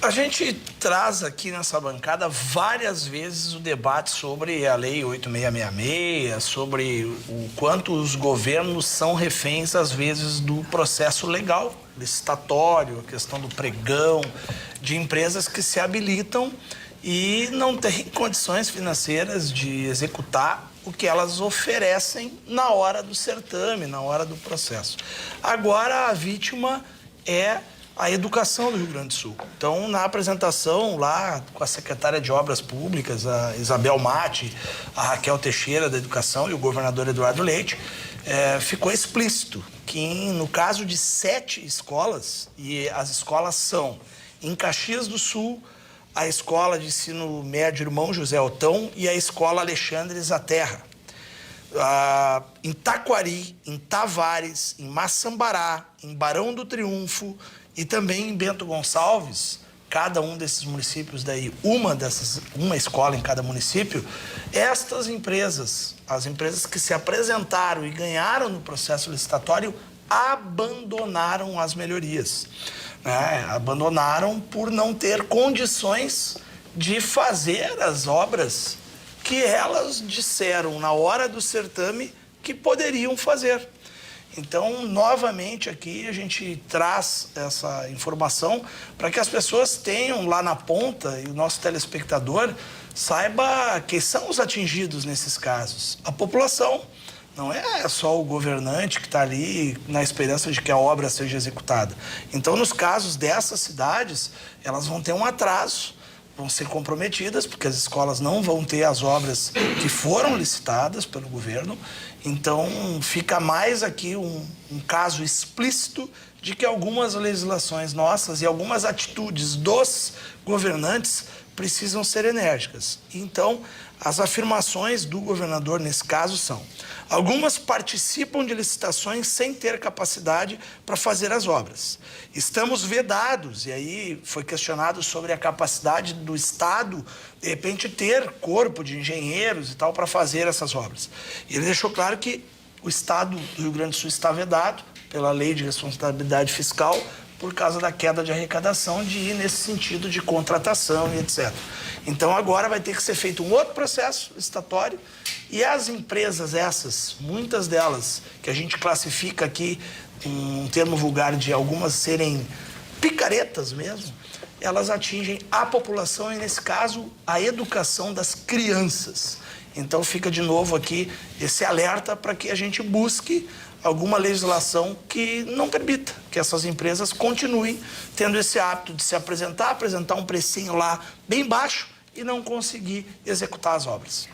A gente traz aqui nessa bancada várias vezes o debate sobre a Lei 8666, sobre o quanto os governos são reféns, às vezes, do processo legal, licitatório, a questão do pregão, de empresas que se habilitam e não têm condições financeiras de executar o que elas oferecem na hora do certame, na hora do processo. Agora, a vítima é a educação do Rio Grande do Sul. Então, na apresentação lá com a secretária de Obras Públicas, a Isabel Matti, a Raquel Teixeira da Educação e o governador Eduardo Leite, ficou explícito que no caso de 7 escolas, e as escolas são em Caxias do Sul, a Escola de Ensino Médio Irmão José Otão e a Escola Alexandre Zaterra. Em Taquari, em Tavares, em Maçambará, em Barão do Triunfo e também em Bento Gonçalves, cada um desses municípios daí, uma escola em cada município, estas empresas, as empresas que se apresentaram e ganharam no processo licitatório, abandonaram as melhorias. Abandonaram por não ter condições de fazer as obras que elas disseram na hora do certame que poderiam fazer. Então, novamente aqui a gente traz essa informação para que as pessoas tenham lá na ponta e o nosso telespectador saiba quem são os atingidos nesses casos. A população, não é só o governante que está ali na esperança de que a obra seja executada. Então, nos casos dessas cidades, elas vão ter um atraso, vão ser comprometidas, porque as escolas não vão ter as obras que foram licitadas pelo governo. Então, fica mais aqui um caso explícito de que algumas legislações nossas e algumas atitudes dos governantes precisam ser enérgicas. Então, as afirmações do governador nesse caso são: algumas participam de licitações sem ter capacidade para fazer as obras. Estamos vedados, e aí foi questionado sobre a capacidade do Estado, de repente, ter corpo de engenheiros e tal para fazer essas obras. E ele deixou claro que o Estado do Rio Grande do Sul está vedado pela Lei de Responsabilidade Fiscal, por causa da queda de arrecadação, de ir nesse sentido de contratação e etc. Então, agora vai ter que ser feito um outro processo licitatório e as empresas essas, muitas delas, que a gente classifica aqui um termo vulgar de algumas serem picaretas mesmo, elas atingem a população e, nesse caso, a educação das crianças. Então, fica de novo aqui esse alerta para que a gente busque alguma legislação que não permita que essas empresas continuem tendo esse hábito de se apresentar um precinho lá bem baixo e não conseguir executar as obras.